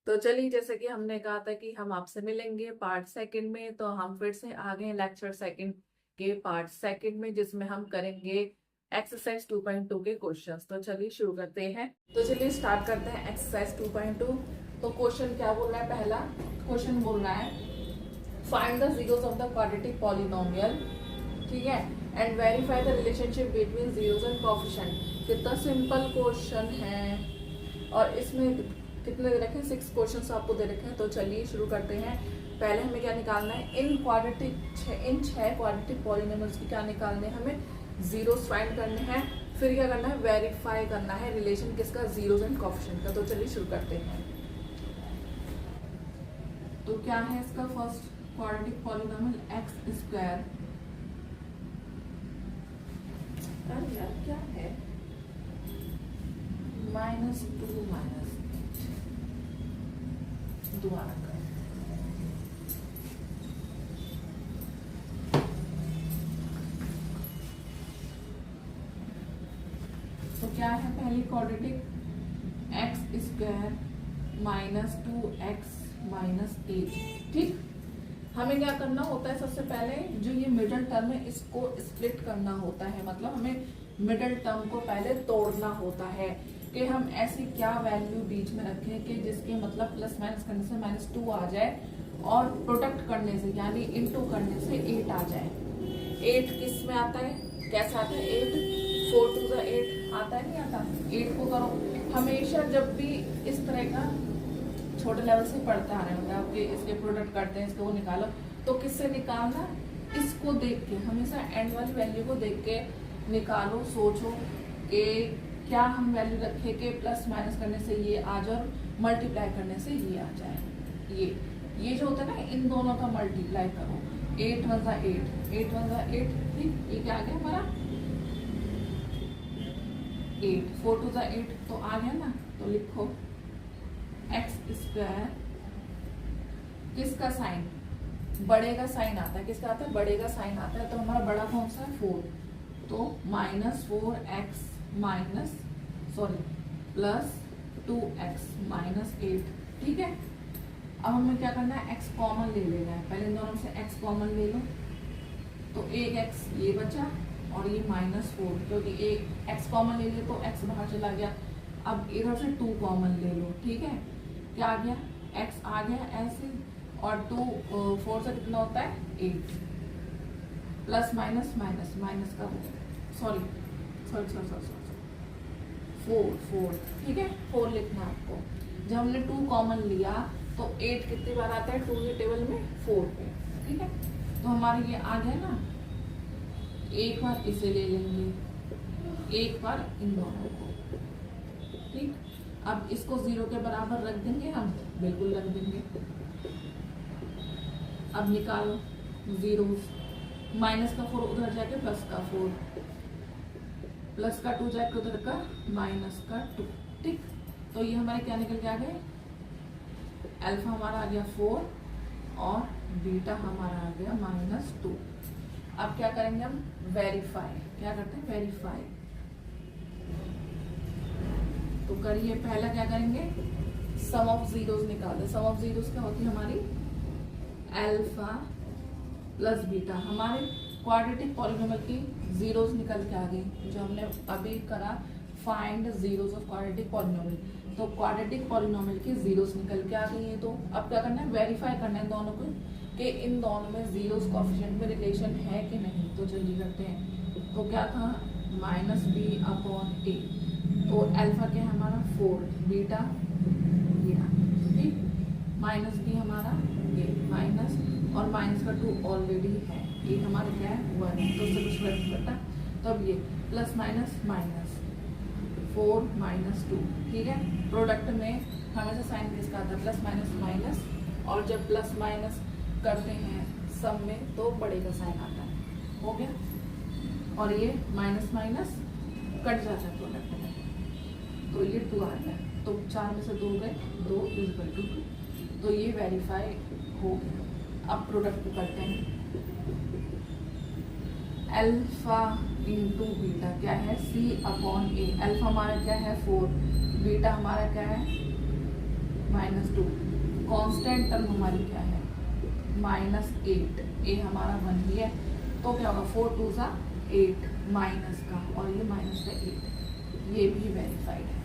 तो चलिए, जैसे कि हमने कहा था कि हम आपसे मिलेंगे पार्ट सेकंड में, तो हम फिर से आ गए लेक्चर सेकंड के पार्ट सेकंड में, जिसमें हम करेंगे एक्सरसाइज 2.2 के क्वेश्चंस। तो चलिए शुरू करते हैं। तो चलिए स्टार्ट करते हैं एक्सरसाइज 2.2। तो क्वेश्चन क्या बोल रहा है? पहला क्वेश्चन बोल रहा है find the zeros of the quadratic polynomial, ठीक है, and verify the relationship between zeros and coefficient. कितना सिंपल क्वेश्चन है, और इसमें कितने दे रखे हैं? 6 क्वेश्चन आपको दे रखे हैं। तो चलिए शुरू करते हैं। पहले हमें क्या निकालना है? इन छह क्वाड्रेटिक पॉलिनोमियल्स की क्या निकालने हैं? हमें जीरोस फाइंड करने हैं। फिर क्या करना है? वेरीफाई करना है रिलेशन किसका? जीरोस एंड कोएफिशिएंट का। तो चलिए शुरू करते हैं। तो क्या है इसका first quadratic polynomial? X square, अरे यार क्या है, -2 माइनस, दोबारा कर। तो क्या है पहली क्वाड्रेटिक? X square -2x -8। ठीक, हमें क्या करना होता है? सबसे पहले जो ये मिडिल टर्म है इसको स्प्लिट करना होता है, मतलब हमें मिडिल टर्म को पहले तोड़ना होता है कि हम ऐसी क्या वैल्यू बीच में रखें कि जिसके मतलब प्लस माइनस करने से -2 आ जाए, और प्रोडक्ट करने से यानी इनटू करने से 8 आ जाए। 8 किस में आता है? कैसे आता है 8? 4 2 8 आता है, नहीं आता? 8 को करो। हमेशा जब भी इस तरह का छोटे लेवल से पढ़ते आ रहे होंगे आपके, इसके प्रोडक्ट करते हैं, इसको वो निकालो, तो किससे निकालना? इसको देख के, हमेशा एंड वाली वैल्यू को देख के निकालो। सोचो कि क्या हम वैल्यू रखे कि प्लस माइनस करने से ये आ जाए और मल्टीप्लाई करने से ये आ जाए। ये जो होता है ना, इन दोनों का मल्टीप्लाई करो। 8 1 8, 8 1 8, ठीक, ये क्या आ गया हमारा 8। 4 2 8 तो आ गया ना। तो लिखो एक्स स्क्वायर, किसका साइन? बड़े का साइन आता है। किसका आता है? बड़े का साइन आता है। तो हमारा बड़ा कौन सा है? 4। तो -4x माइनस प्लस 2x -8, ठीक है। अब हमें क्या करना है? x कॉमन ले लेना है। पहले इन दोनों से x कॉमन ले लो, तो एक x ये बचा और ये -4, क्योंकि एक x कॉमन ले लिया तो x बाहर चला गया। अब इधर से 2 कॉमन ले लो, ठीक है। क्या आ गया? x आ गया ऐसे, और 2 4 से कितना होता है? 8, प्लस माइनस माइनस माइनस का सॉरी 4, ठीक है। 4 लिखना आपको। जब हमने 2 कॉमन लिया तो 8 कितनी बार आता है 2 के टेबल में? 4 पे, ठीक है। तो हमारा ये आ गया ना। एक बार इसे ले लेंगे, एक बार इन दोनों को, ठीक। अब इसको 0 के बराबर रख देंगे हम, बिल्कुल रख देंगे। अब निकालो जीरो, माइनस का 4 उधर जाके प्लस का 4, प्लस का 2 जाके उधर का माइनस का 2, ठीक। तो ये हमारे क्या निकल के आ गए? अल्फा हमारा आ गया 4 और बीटा हमारा आ गया -2। अब क्या करेंगे हम? वेरीफाई। क्या करते हैं? वेरीफाई। तो करिए, पहला क्या करेंगे? सम ऑफ जीरोस निकाल। सम ऑफ जीरोस क्या होती है हमारी? Alpha plus beta. हमारे क्वाड्रेटिक पॉलिनोमियल की जीरोस निकल के आ गई, जो हमने अभी करा find zeros of quadratic polynomial. तो क्वाड्रेटिक पॉलिनोमियल की जीरोस निकल के आ गई है। तो अब क्या करना है? वेरीफाई करना है दोनों को कि इन दोनों में जीरोस कोएफिशिएंट में रिलेशन है कि नहीं। तो जल्दी करते हैं। तो क्या था? -b/a। तो अल्फा क्या है हमारा? 4, बीटा ये, ठीक। -b हमारा ये माइनस, और माइनस का 2 ऑलरेडी है, ये हमारा क्या है? 1, तो उससे कुछ फर्क नहीं पड़ता। तो अब ये प्लस माइनस माइनस 4 -2, ठीक है। प्रोडक्ट में हमेशा साइन किसका आता है? प्लस माइनस माइनस, और जब प्लस माइनस करते हैं सम में तो बड़े का साइन आता है। हो गया, और ये माइनस माइनस कट जाता है प्रोडक्ट में, तो ये 2 आ गया। तो 4 में से 2 गए, 2 = 2। तो ये वेरीफाई हो गया। अब प्रोडक्ट करते हैं। अल्फा इंटू बीटा क्या है? C/A। अल्फा हमारा क्या है? 4, बीटा हमारा क्या है? -2। कांस्टेंट टर्म हमारी क्या है -8, ए हमारा 1 ही है, तो क्या होगा 4 2 सा 8 माइनस का, और ये माइनस का 8, ये भी वेरीफाइड है।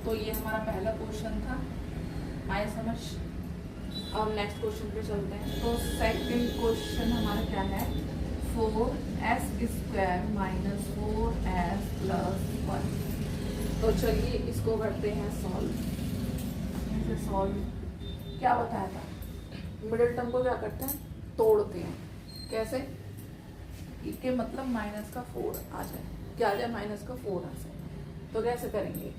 तो ये हमारा पहला क्वेश्चन था, आए समझ। अब नेक्स्ट क्वेश्चन पे चलते हैं। तो सेकंड क्वेश्चन हमारा क्या है 4s² माइनस 4s प्लस 1। तो चलिए इसको करते हैं सॉल्व। इसे सॉल्व क्या बताया था, मिडिल टर्म को क्या करते हैं तोड़ते हैं। कैसे के मतलब माइनस का 4 आ जाए, क्या आ जाए माइनस का 4 आ जाए। तो कैसे करेंगे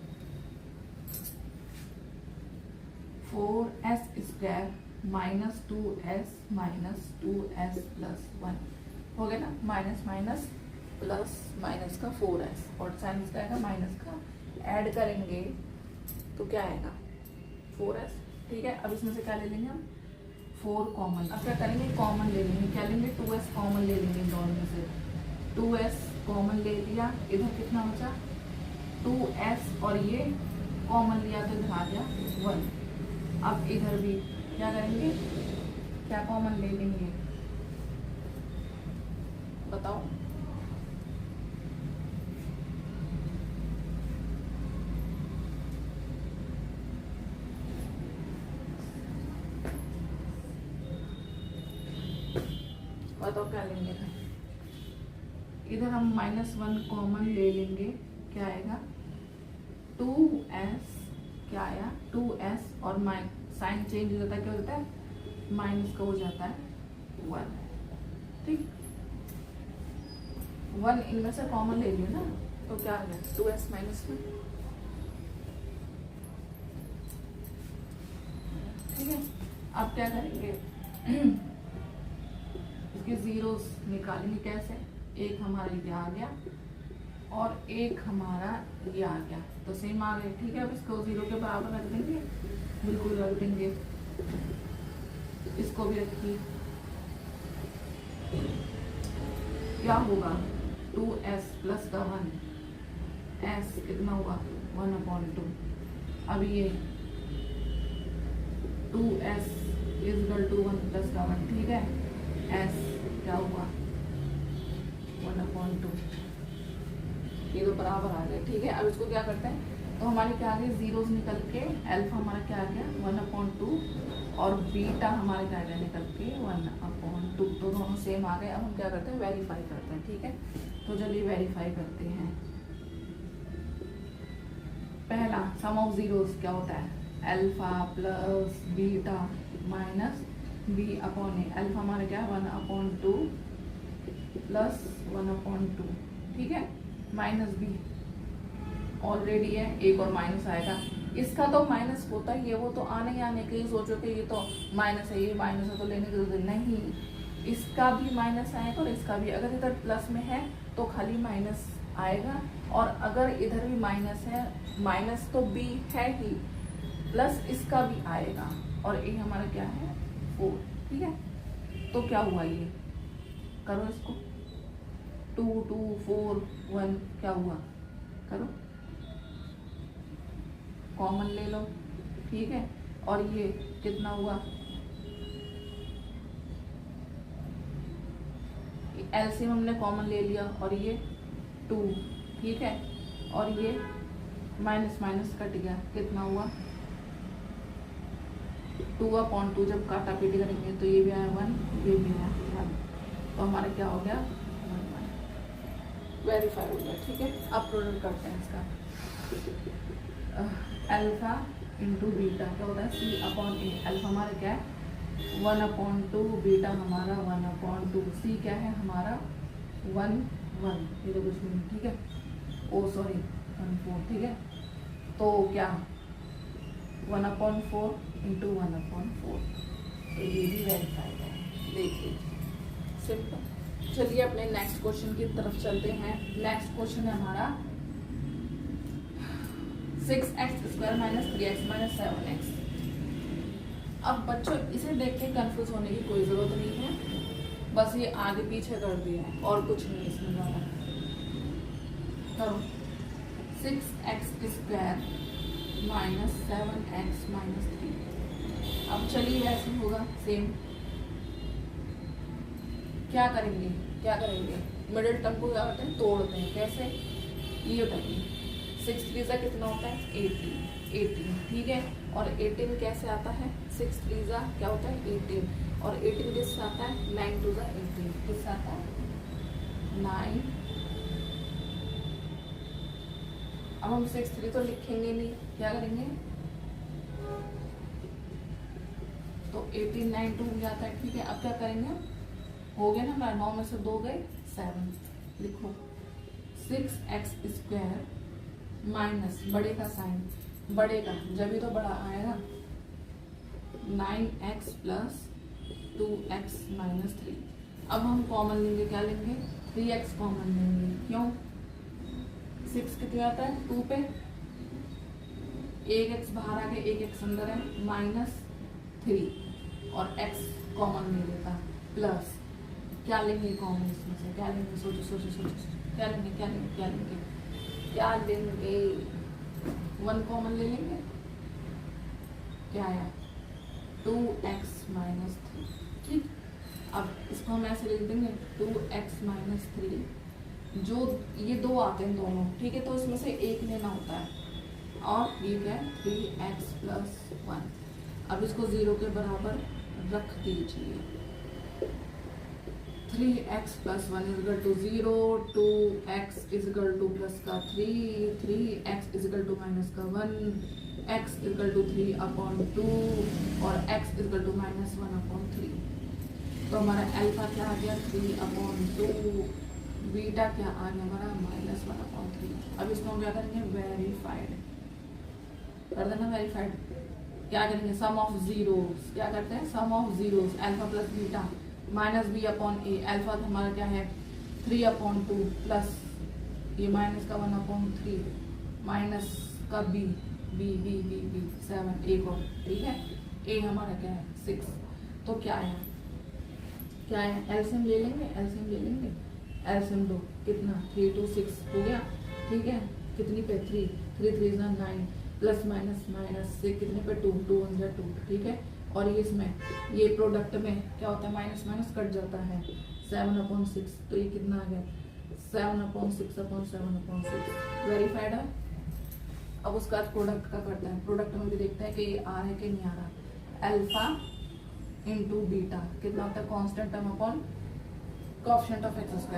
4s² minus 2s minus 2s plus 1 हो गया ना, माइनस माइनस प्लस माइनस का 4s, और साइन इसका आएगा माइनस का, ऐड करेंगे तो क्या आएगा 4s। ठीक है, अब इसमें से क्या ले लेंगे हम 4 कॉमन। अब क्या करेंगे कॉमन ले लेंगे, क्या लेंगे 2s कॉमन ले लेंगे दोनों में से। 2s कॉमन ले लिया, इधर कितना बचा 2s, और ये कॉमन लिया तो इधर आ गया 1। अब इधर भी क्या करेंगे, क्या कॉमन ले लेंगे बताओ। बताओ क्या लेंगे, इधर हम -1 कॉमन ले लेंगे, क्या आएगा 2s, क्या आया 2s, और साइन चेंज हो जाता है, क्या हो जाता है माइनस का हो जाता है 1। ठीक, 1 इनमें से कॉमन ले लिया ना, तो क्या आ गया 2s माइनस 1। ठीक है, अब क्या करेंगे इसके जीरोस निकालेंगे। कैसे, एक हमारा ये आ गया और एक हमारा ये आ गया, तो सेम आ गए। ठीक है, अब इसको 0 के बराबर रख देंगे, बिल्कुल रख देंगे। इसको भी रखिए, क्या होगा 2s प्लस का 1, s कितना हुआ 1/2। अब ये 2s इक्वल टू 1 प्लस का 1। ठीक है, s क्या हुआ 1/2, ये तो बराबर आ गए। ठीक है, अब इसको क्या करते हैं, तो हमारे क्या आ गए जीरोस निकल के, अल्फा हमारा क्या आ गया 1/2, और बीटा हमारे क्या आ गया निकल के 1/2, तो दोनों सेम आ गए। अब हम क्या करते हैं वेरीफाई करते हैं। ठीक है, तो चलिए वेरीफाई करते हैं। पहला सम ऑफ जीरोस क्या होता है alpha plus beta minus b/a। Alpha हमारा क्या है 1/2 प्लस 1/2। ठीक है, माइनस b ऑलरेडी है, एक और माइनस आएगा। इसका तो माइनस होता ही है, वो तो आने ही आने के, सोचो कि ये तो माइनस है, ये माइनस है तो लेने की जरूरत नहीं। इसका भी माइनस आएगा और इसका भी। अगर इधर प्लस में है तो खाली माइनस आएगा, और अगर इधर भी माइनस है, माइनस तो b है ही, प्लस इसका भी आएगा, और ये हमारा क्या है 4। ठीक है, तो क्या हुआ ये करो इसको 2 2 4 1 क्या हुआ करो, कॉमन ले लो। ठीक है, और ये कितना हुआ एलसीएम हमने कॉमन ले लिया, और ये 2। ठीक है, और ये माइनस माइनस कट गया, कितना हुआ 2/2। जब काटा पीटी करेंगे तो ये भी आया 1, ये भी आया 1, तो हमारा क्या हो गया 1 वेरीफाई हो गया। ठीक है, अब प्रोडक्ट करते हैं इसका। अल्फा इंटू बीटा क्या होता है c/a। अल्फा हमारा क्या है 1/2, बीटा हमारा 1/2, c क्या है हमारा 1 1, ये तो कुछ नहीं। ठीक है, ओ सॉरी 1/4। ठीक है, तो क्या 1/4 इंटू 1/4, तो ये भी वेरीफाइड है। देखिए सिंपल। चलिए अपने नेक्स्ट क्वेश्चन की तरफ चलते हैं। नेक्स्ट क्वेश्चन है हमारा 6x² minus 3x minus 7x। अब बच्चों इसे देख के कंफ्यूज होने की कोई जरूरत नहीं है, बस ये आगे पीछे कर दिया है और कुछ नहीं इसमें ज़्यादा। करो 6x² माइनस 7x माइनस 3। अब चलिए वैसे होगा सेम। क्या करेंगे मिडिल टर्म को क्या करते हैं, तोड़ते हैं। कैसे, ये बताइए। 6 3 कितना होता है, 18, ठीक है। और 18 कैसे आता है, 6 3 क्या होता है 18, और 18 किससे आता है, 9 2 18, किससे आता है 9। अब हम 6 3 तो लिखेंगे नहीं, क्या करेंगे, तो 18 9 2 हो जाता है, ठीक है। अब क्या करेंगे, हो गया ना हमारा, 9 में से 2 गए 7, लिखो 6x² माइनस बड़े का साइन, बड़े का जब भी तो बड़ा आएगा, 9x प्लस 2x माइनस 3। अब हम कॉमन लेंगे, क्या लेंगे, 3x कॉमन लेंगे। क्यों, 6 कितने आता है 2 पे, 1x बाहर आ गया, 1x अंदर है, माइनस 3 और x कॉमन ले लेता, प्लस क्या लेंगे कॉमन इसमें से, क्या लेंगे, सोचो सोचो सोचो, क्या लेंगे 1 कॉमन ले लेंगे, क्या आया 2x माइनस 3, ठीक। अब इसको हम ऐसे लिख देंगे 2x माइनस 3, जो ये 2 आते हैं दोनों, ठीक है, तो इसमें से एक लेना होता है, और ये क्या है 3x प्लस 1। अब इसको 0 के बराबर रख दीजिए, 3x plus 1 is equal to 0, 2x is equal to plus का 3, 3x इजगल टू माइनस का 1, x इजगल टू 3 अपॉन 2 और x is equal to minus 1 upon 3। तो हमारा अल्फा क्या आ गया 3 अपॉन 2, बीटा क्या आ गया हमारा माइनस 1 अपॉन 3। अब इसको हम क्या करेंगे, वेरीफाइड कर देना, वेरीफाइड। क्या करेंगे, सम ऑफ जीरोस, क्या करते हैं, sum of zeros, alpha plus beta minus B upon A. Alpha तो हमारा क्या है 3 अपॉन 2 प्लस ये माइनस का 1 अपॉन 3 माइनस का बी 7 एक और, ठीक है। ए हमारा क्या है 6, तो क्या है एलसीएम ले लेंगे, एलसीएम दो कितना 3 2 6 हो गया, ठीक है। कितनी पे 3 3 9 प्लस माइनस से कितने पे 2 2 2, ठीक है। और ये इसमें ये प्रोडक्ट में क्या होता है, माइनस कट जाता है, 7 अपॉन 6, तो ये कितना आ गया 7 अपॉन 6 अपॉन 7 अपॉन 6, वेरीफाइड है। अब उसका प्रोडक्ट का करता है, प्रोडक्ट में भी देखते हैं कि ये आ रहा है कि नहीं आ रहा। अल्फा इंटू बीटा कितना होता है, constant term upon coefficient of x²।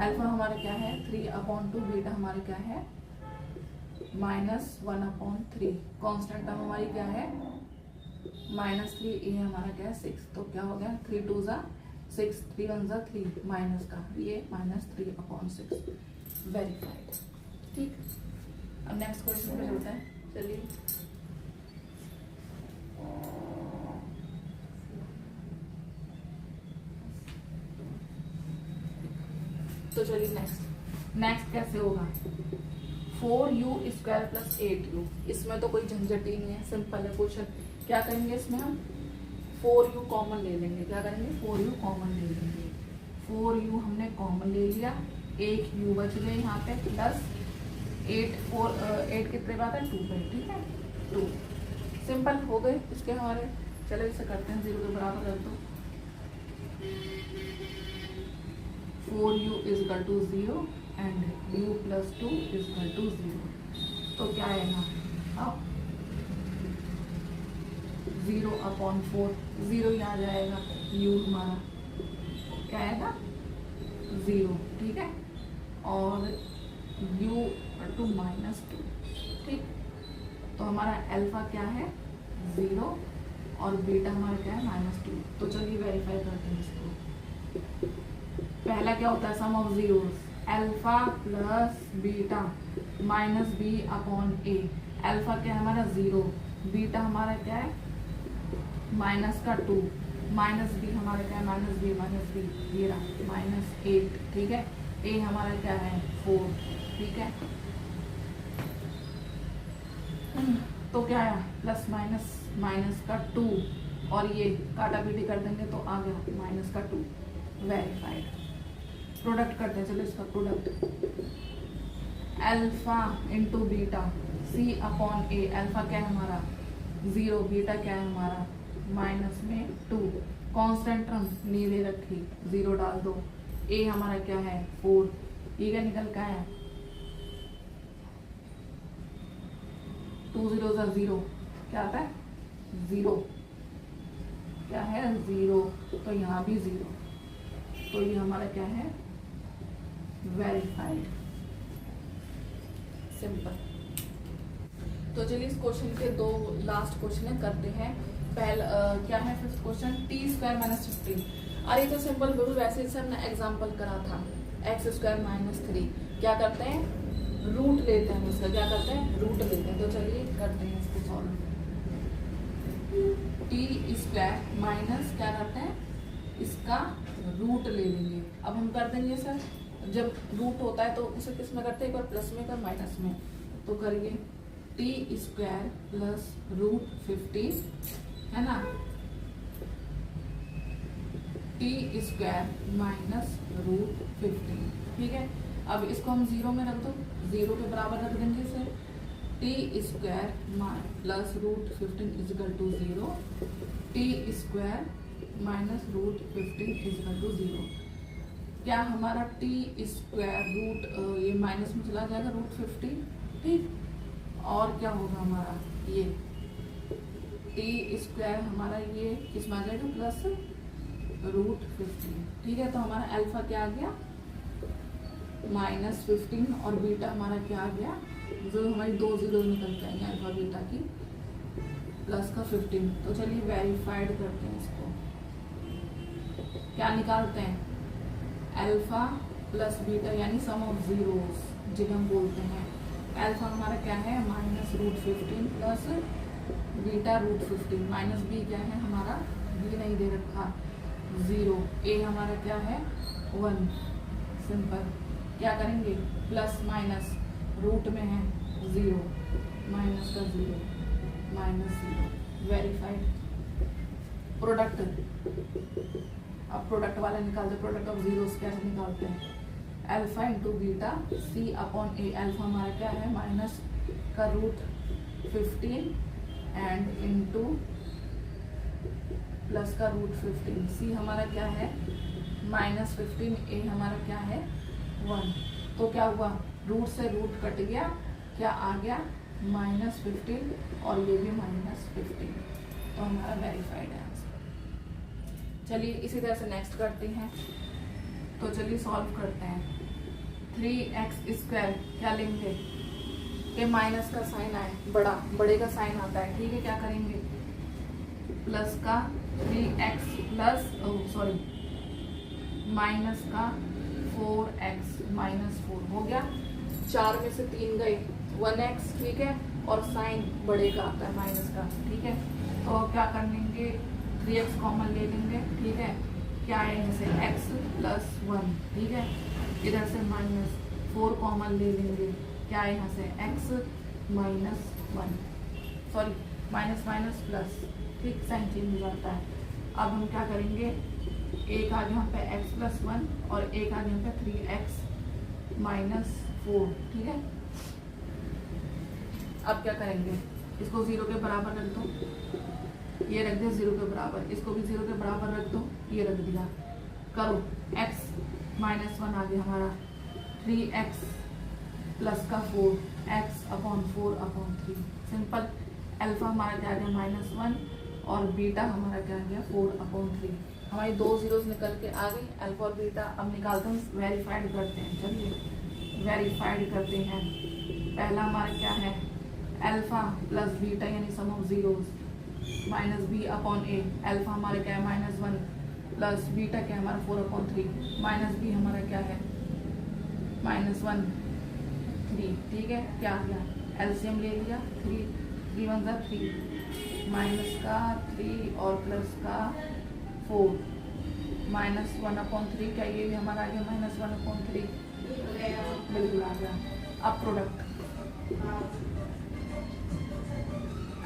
Alpha हमारा क्या है 3 अपॉन 2, बीटा हमारे क्या है -1 अपॉन 3, कांस्टेंट टर्म हमारी क्या है -3, ए हमारा क्या है 6, तो क्या हो गया 3 2 6 3 1 3 माइनस का ये -3 अपॉन 6, वेरीफाइड, ठीक। अब नेक्स्ट क्वेश्चन पे चलते हैं, चलिए। तो चलिए नेक्स्ट कैसे होगा, 4u² प्लस 8u। इसमें तो कोई झंझट ही नहीं है, सिंपल है क्वेश्चन। क्या करेंगे इसमें हम 4u कॉमन ले लेंगे, क्या करेंगे 4u कॉमन ले लेंगे, 4u हमने कॉमन ले लिया, एक u बच गए यहाँ पे, प्लस 8 कितने बात है 2 पे, ठीक है 2, सिंपल हो गए इसके हमारे। चलो इसे करते हैं 0 के बराबर कर दो, 4u is equal to 0 and u plus 2 is equal to 0, तो क्या आएगा अब 0 अपॉन 4, 0 ही आ जाएगा, u हमारा क्या आएगा 0, ठीक है, और u टू -2, ठीक। तो हमारा अल्फा क्या है 0 और बीटा हमारा क्या है -2। तो चलिए वेरीफाई करते हैं इसको। पहला क्या होता है sum of zeros, alpha plus beta minus B upon A. Alpha क्या है हमारा 0, बीटा हमारा क्या है -2, माइनस बी हमारा क्या है -b ये रहा -8, ठीक है। ए हमारा क्या है 4, ठीक है। तो क्या आया प्लस माइनस का 2 और ये काटा पीटी कर देंगे तो आ गया -2, वेरीफाइड। प्रोडक्ट करते हैं, चलो इसका product, alpha into beta C upon A. Alpha क्या है हमारा 0, बीटा क्या है हमारा माइनस में 2, कांस्टेंट टर्म नी दे रखी 0 डाल दो, ए हमारा क्या है 4, ई का निकल का है 2 0 0, क्या आता है 0, क्या है 0, तो यहाँ भी 0, तो ये हमारा क्या है वेरीफाइड। सिंपल। तो चलिए इस क्वेश्चन के 2 लास्ट क्वेश्चन करते हैं। पहला क्या है फिफ्थ क्वेश्चन, t² - 15। अरे तो सिंपल बिल्कुल वैसे ही हमने एग्जांपल करा था, x² - 3। क्या करते हैं रूट लेते हैं इसका, क्या करते हैं रूट लेते हैं। तो चलिए करते हैं इसको सॉल्व। t² माइनस क्या करते हैं इसका रूट ले लेंगे। अब हम कर देंगे सर, जब रूट होता है तो उसे किस में करते हैं, एक बार प्लस में का माइनस में। तो करिए t² प्लस √15 है ना, t² माइनस √15, ठीक है। अब इसको हम 0 में रख दो, 0 के बराबर रख देंगे इसे, t² plus √15 is equal to 0, t² minus √15 is equal to 0। क्या हमारा t² रूट ये माइनस में चला जाएगा √15, ठीक। और क्या होगा हमारा ये t² हमारा ये किस में आ जाएगा प्लस √15, ठीक है। तो हमारा अल्फा क्या आ गया -15 और बीटा हमारा क्या आ गया, जो हमारी 2 0 निकल के आएंगे अल्फा बीटा की, प्लस का 15। तो चलिए वेरीफाइड करते हैं इसको। क्या निकालते हैं अल्फा प्लस बीटा यानी सम ऑफ जीरोस जिसे हम बोलते हैं। अल्फा हमारा क्या है -√15 प्लस बीटा √15, माइनस बी क्या है हमारा, बी नहीं दे रखा 0, ए हमारा क्या है 1। सिंपल। क्या करेंगे प्लस माइनस, रूट में है 0, माइनस का 0, -0, वेरीफाइड। प्रोडक्ट, अब प्रोडक्ट वाला निकालते, प्रोडक्ट ऑफ जीरोस कैसे निकालते हैं, alpha into beta c upon A. Alpha हमारा क्या है माइनस का √15 एंड इंटू प्लस का √15, सी हमारा क्या है -15, ए हमारा क्या है 1। तो क्या हुआ रूट से रूट कट गया, क्या आ गया -15 और ये भी -15, तो हमारा वेरीफाइड है आंसर। चलिए इसी तरह से नेक्स्ट करते हैं। तो चलिए सॉल्व करते हैं। 3x² क्या लेंगे कि माइनस का साइन आए, बड़े का साइन आता है, ठीक है। क्या करेंगे प्लस का 3x प्लस माइनस का 4x -4 हो गया, 4 में से 3 गए 1x, ठीक है। और साइन बड़े का आता है माइनस का, ठीक है। तो क्या कर लेंगे 3x कॉमन ले लेंगे, ठीक है। क्या है जैसे x प्लस 1, ठीक है। इधर से -4 कॉमन ले लेंगे, क्या है यहाँ से x -1, sorry minus minus plus, ठीक, साइन चेंज हो जाता है। अब हम क्या करेंगे, एक आ गया यहाँ पे x प्लस 1 और एक आ गया यहाँ पे 3x -4, ठीक है। अब क्या करेंगे, इसको 0 के बराबर रख दो, ये रख दिया 0 के बराबर, इसको भी 0 के बराबर रख दो, ये रख दिया। करो x -1 आ गया हमारा, 3x प्लस का 4, x अपॉन 4/3। सिंपल। अल्फा हमारा क्या आ गया -1 और बीटा हमारा क्या आ गया 4/3। हमारी 2 जीरोस निकल के आ गई, अल्फा और बीटा। अब निकालते हैं, वेरीफाइड करते हैं। चलिए वेरीफाइड करते हैं। पहला हमारा क्या है अल्फा प्लस बीटा यानी sum of zeros -b upon a। Alpha हमारा क्या है -1 प्लस बीटा क्या है हमारा 4/3, -b हमारा क्या है -1 3, ठीक है। क्या आ गया एलसीएम ले लिया, 3 1 3, माइनस का 3 और प्लस का 4, -1/3। क्या ये भी हमारा आ गया -1/3, बिल्कुल आ गया। अब product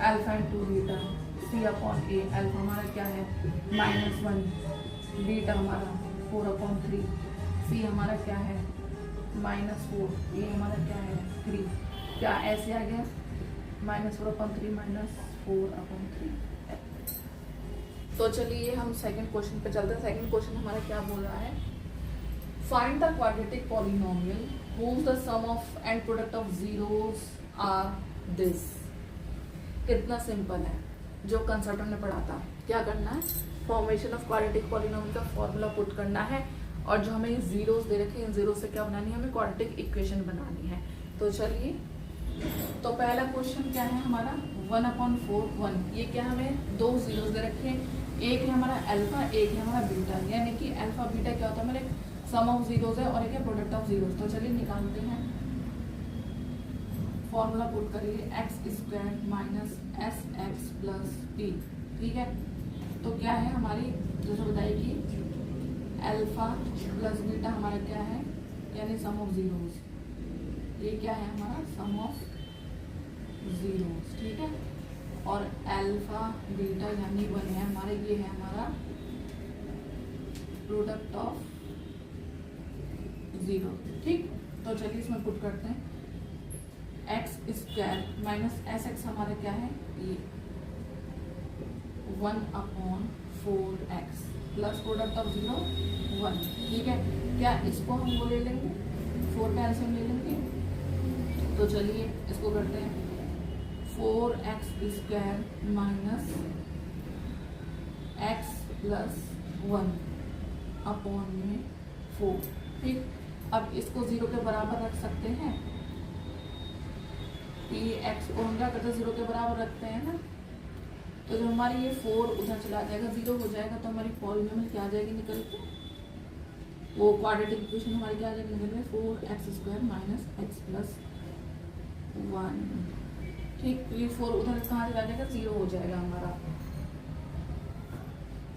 alpha into beta c upon A. Alpha हमारा क्या है -1, बीटा हमारा 4/3, c हमारा क्या है -4, ये हमारा क्या है 3। क्या ऐसे आ गया -4/3 -4/3। तो चलिए हम सेकंड क्वेश्चन पे चलते हैं। सेकंड क्वेश्चन हमारा क्या बोल रहा है, find the quadratic polynomial whose the sum of and product of zeros are this। कितना सिंपल है, जो कंसेप्ट हमने पढ़ा था। क्या करना है, फॉर्मेशन ऑफ क्वाड्रेटिक पॉलिनोमियल का फॉर्मूला पुट करना है, और जो हमें जीरोस दे रखे हैं, इन जीरो से क्या बनानी है, हमें क्वाड्रेटिक इक्वेशन बनानी है। तो चलिए, तो पहला क्वेश्चन क्या है हमारा, 1/4 1। ये क्या, हमें दो जीरोस दे रखे हैं, एक है हमारा अल्फा, एक है हमारा बीटा। यानी कि अल्फा बीटा क्या होता है, हमारे सम ऑफ जीरोस है और एक है प्रोडक्ट ऑफ जीरोस। तो चलिए निकालते हैं, फॉर्मूला पुट करिए, x² minus sx plus p। ठीक है, तो क्या है हमारी, जैसे बताइए, अल्फा प्लस बीटा हमारा क्या है, यानी सम ऑफ जीरोस। ये क्या है हमारा, सम ऑफ जीरोस। ठीक है, और अल्फा बीटा यानी 1 है हमारे, ये है हमारा प्रोडक्ट ऑफ जीरो। ठीक, तो चलिए इसमें पुट करते हैं, x² माइनस sx हमारा क्या है, ये 1/4x plus product of zero 1। ठीक है, क्या इसको हम वो ले लेंगे, 4 का एलसीएम ले लेंगे। तो चलिए इसको करते हैं, 4x² minus x plus 1 upon में 4। ठीक, अब इसको 0 के बराबर रख सकते हैं, ये x को हम क्या करते हैं, 0 के बराबर रखते हैं ना। तो जो हमारी ये 4 उधर चला जाएगा, 0 हो जाएगा, तो हमारी पॉलिनोमियल क्या आ जाएगी निकल के, वो क्वाड्रेटिक इक्वेशन हमारी क्या आ जाएगी निकल के, 4x² माइनस x प्लस 1। ठीक, तो ये 4 उधर कहाँ चला जाएगा, 0 हो जाएगा हमारा।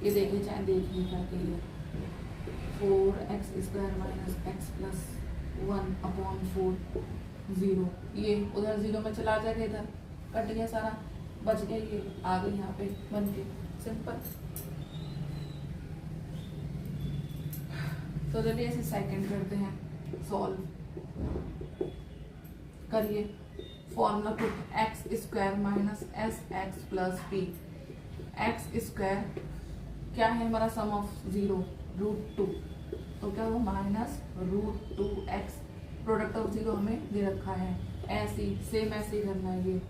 ये देखिए, चाहे देखिए करके, ये 4x² minus x plus 1 upon 4 0। ये उधर 0 में चला जाएगा, इधर कट गया सारा, बच गया, ये आ गई यहाँ पे बन के, सिंपल। तो चलिए ऐसे सेकंड करते हैं, सॉल्व करिए, formula put, x² minus sx plus p। x² क्या है हमारा, सम ऑफ जीरो √2, तो क्या वो minus √2x, product of zero हमें दे रखा है। ऐसे सेम ऐसे ही करना है, ये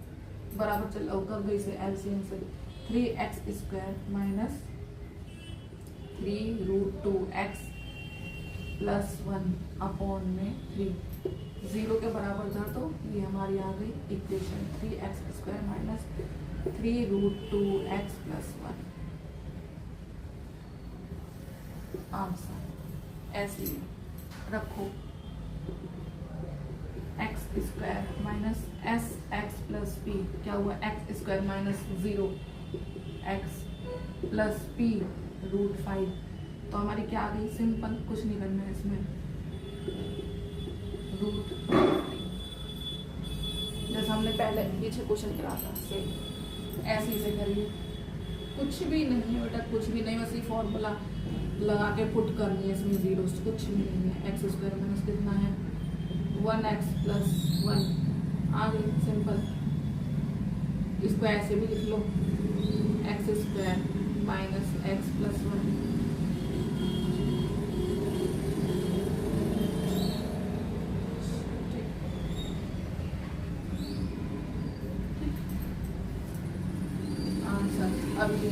बराबर चल कर गई से एलसीएम से, 3x² minus 3√2x plus 1 upon में 3, 0 के बराबर था, तो ये हमारी आ गई equation, 3x² minus 3√2x plus 1 answer. ऐसे ही रखो, x² minus sx plus p, क्या हुआ, x² minus 0x plus p √5। तो हमारी क्या आ गई, सिंपल, कुछ नहीं करना है इसमें, √5, जैसे हमने पहले पीछे क्वेश्चन करा था, सेम ऐसे ही से करिए। कुछ भी नहीं है बेटा, कुछ भी नहीं, बस ये फॉर्मूला लगा के पुट करनी है, इसमें जीरोस कुछ भी नहीं है। x² माइनस कितना है, 1x प्लस 1 आ गई, सिंपल। इसको ऐसे भी लिख लो, x² minus x plus 1। Answer अब ये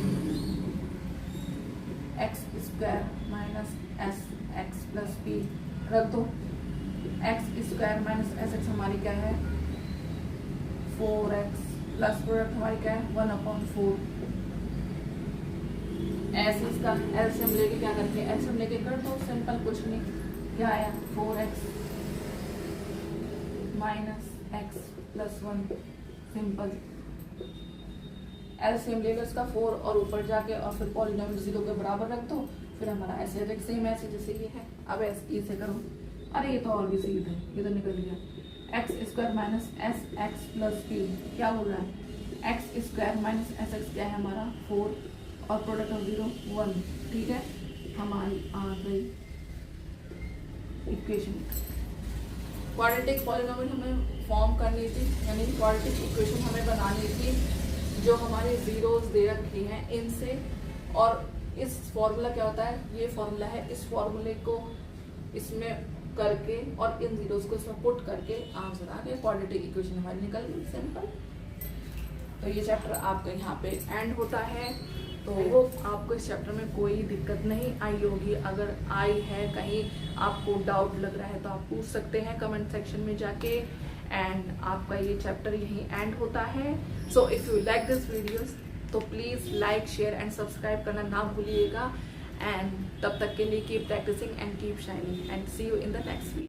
x² minus sx plus p रख दो, x² माइनस sx हमारी क्या है, 4x प्लस प्रोडक्ट हमारी क्या है, 1/4। ऐसे इसका एलसीएम लेके क्या करके, एलसीएम लेके कर दो, सिंपल, कुछ नहीं। क्या आया, 4x minus x plus 1, simple. LCM ले लो इसका 4 और ऊपर जाके, और फिर पॉलिनोमियल 0 के बराबर रख दो, फिर हमारा ऐसे देख, सेम ऐसे जैसे ये है। अब ऐसे करो, अरे ये तो और भी सीधा है, ये तो निकल गया। x² minus sx plus p, क्या हो रहा है, x² माइनस sx क्या है हमारा, 4 और प्रोडक्ट ऑफ 0 1। ठीक है, हमारी आ गई इक्वेशन। क्वाड्रेटिक पॉलिनोमियल हमें फॉर्म करनी थी, यानी क्वाड्रेटिक इक्वेशन हमें बनानी थी, जो हमारे जीरोस दे रखे हैं, इनसे और इस फॉर्मूला क्या होता है, ये फॉर्मूला है, इस फॉर्मूले को इसमें करके और इन जीरोस को इसमें पुट करके आंसर आ गया, क्वाड्रेटिक इक्वेशन हमारी निकल गई, सिंपल। तो ये चैप्टर आपका यहाँ पे एंड होता है। तो वो आपको इस चैप्टर में कोई दिक्कत नहीं आई होगी, अगर आई है कहीं आपको डाउट लग रहा है तो आप पूछ सकते हैं कमेंट सेक्शन में जाके। एंड आपका ये चैप्टर यहीं एंड होता है। So if you like this videos तो please like, share and subscribe करना ना भूलिएगा। एंड तब तक के लिए keep practising and keep shining and see you in the next video.